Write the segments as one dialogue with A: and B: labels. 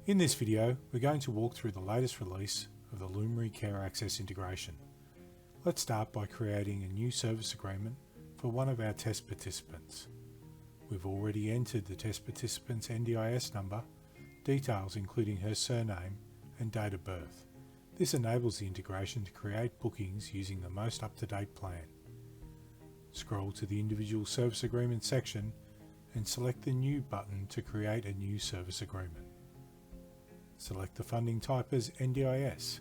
A: In this video, we're going to walk through the latest release of the Lumary Care Access integration. Let's start by creating a new service agreement for one of our test participants. We've already entered the test participant's NDIS number, details including her surname and date of birth. This enables the integration to create bookings using the most up-to-date plan. Scroll to the individual service agreement section and select the New button to create a new service agreement. Select the funding type as NDIS.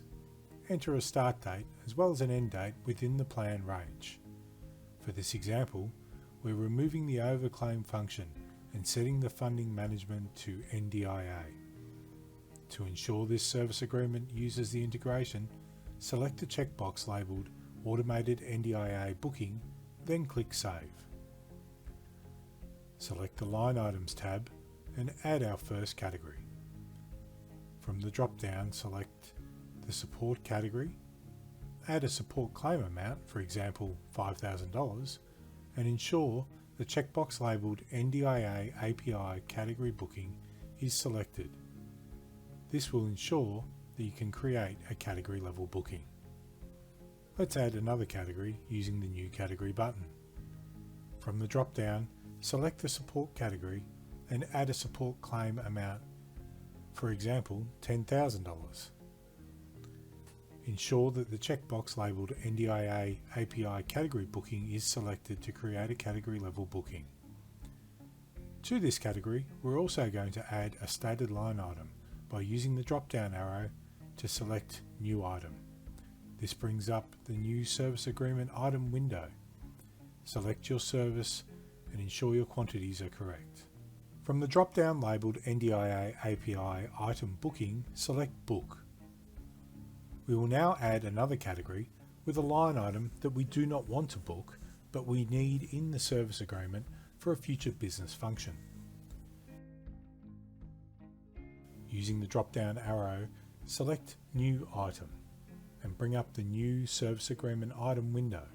A: Enter a start date as well as an end date within the plan range. For this example, we're removing the overclaim function and setting the funding management to NDIA. To ensure this service agreement uses the integration, select the checkbox labelled Automated NDIA Booking, then click Save. Select the Line Items tab and add our first category. From the drop-down, select the Support category, add a support claim amount, for example $5,000, and ensure the checkbox labelled NDIA API Category Booking is selected. This will ensure that you can create a category level booking. Let's add another category using the New Category button. From the drop-down, select the Support category and add a support claim amount, for example $10,000. Ensure that the checkbox labelled NDIA API Category Booking is selected to create a category level booking. To this category, we're also going to add a stated line item by using the drop-down arrow to select New Item. This brings up the New Service Agreement item window. Select your service and ensure your quantities are correct. From the drop-down labelled NDIA API Item Booking, select Book. We will now add another category with a line item that we do not want to book, but we need in the service agreement for a future business function. Using the drop-down arrow, select New Item and bring up the New Service Agreement item window.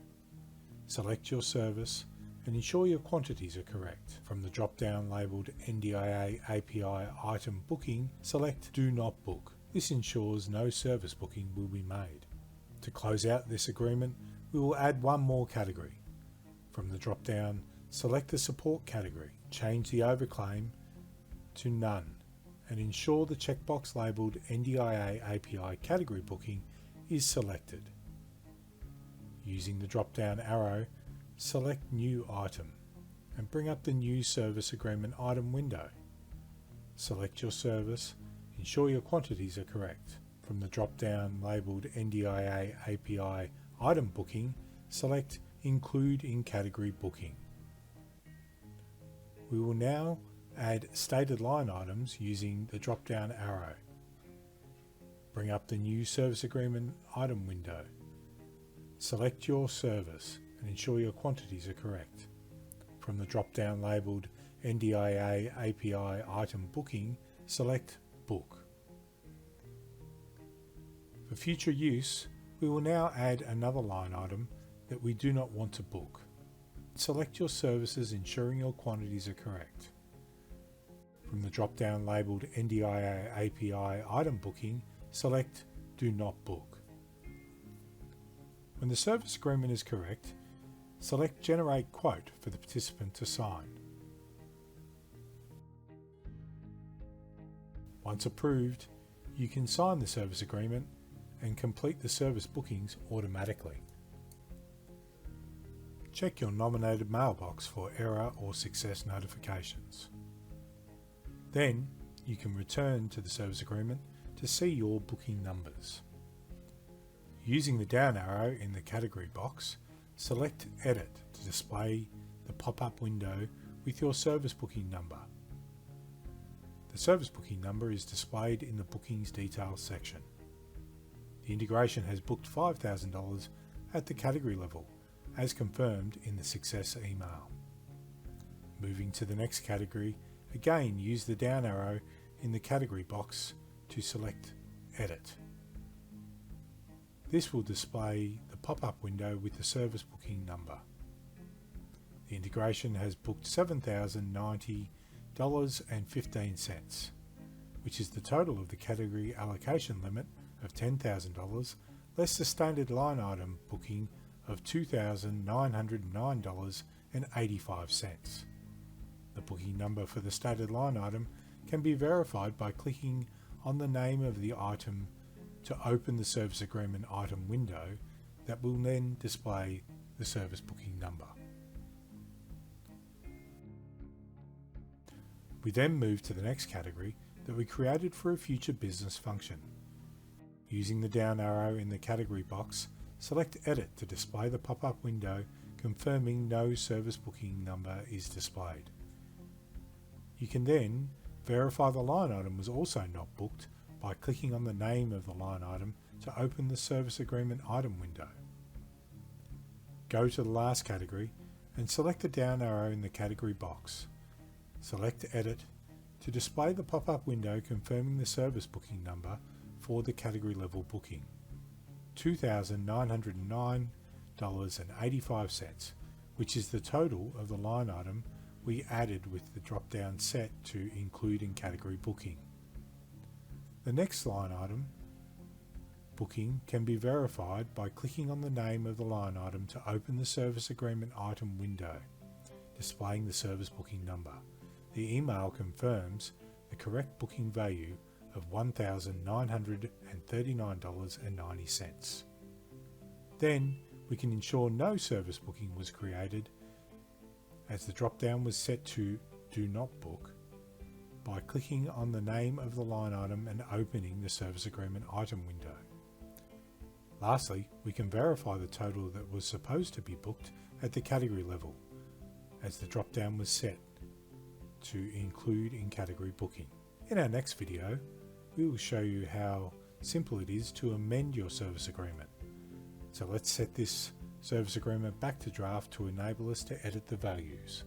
A: Select your service and ensure your quantities are correct. From the drop-down labelled NDIA API Item Booking, select Do Not Book. This ensures no service booking will be made. To close out this agreement, we will add one more category. From the drop-down, select the Support category. Change the overclaim to None and ensure the checkbox labelled NDIA API Category Booking is selected. Using the drop-down arrow, select New Item and bring up the New Service Agreement item window. Select your service, ensure your quantities are correct. From the drop-down labelled NDIA API Item Booking, select Include in Category Booking. We will now add stated line items using the drop-down arrow. Bring up the New Service Agreement item window. Select your service and ensure your quantities are correct. From the drop-down labelled NDIA API Item Booking, select Book. For future use, we will now add another line item that we do not want to book. Select your services ensuring your quantities are correct. From the drop-down labelled NDIA API Item Booking, select Do Not Book. When the service agreement is correct, select Generate Quote for the participant to sign. Once approved, you can sign the service agreement and complete the service bookings automatically. Check your nominated mailbox for error or success notifications. Then you can return to the service agreement to see your booking numbers. Using the down arrow in the category box, select Edit to display the pop-up window with your service booking number. The service booking number is displayed in the Bookings Details section. The integration has booked $5,000 at the category level, as confirmed in the success email. Moving to the next category, again use the down arrow in the category box to select Edit. This will display the pop-up window with the service booking number. The integration has booked $7,090.15. which is the total of the category allocation limit of $10,000 less the standard line item booking of $2,909.85. The booking number for the stated line item can be verified by clicking on the name of the item to open the service agreement item window that will then display the service booking number. We then move to the next category that we created for a future business function. Using the down arrow in the category box, select Edit to display the pop-up window confirming no service booking number is displayed. You can then verify the line item was also not booked by clicking on the name of the line item to open the service agreement item window. Go to the last category and select the down arrow in the category box. Select Edit to display the pop-up window confirming the service booking number for the category level booking, $2,909.85, which is the total of the line item we added with the drop-down set to include in category booking. The next line item booking can be verified by clicking on the name of the line item to open the service agreement item window, displaying the service booking number. The email confirms the correct booking value of $1,939.90. Then we can ensure no service booking was created, as the drop-down was set to Do Not Book, by clicking on the name of the line item and opening the service agreement item window. Lastly, we can verify the total that was supposed to be booked at the category level, as the drop-down was set to include in category booking. In our next video, we will show you how simple it is to amend your service agreement. So let's set this service agreement back to draft to enable us to edit the values.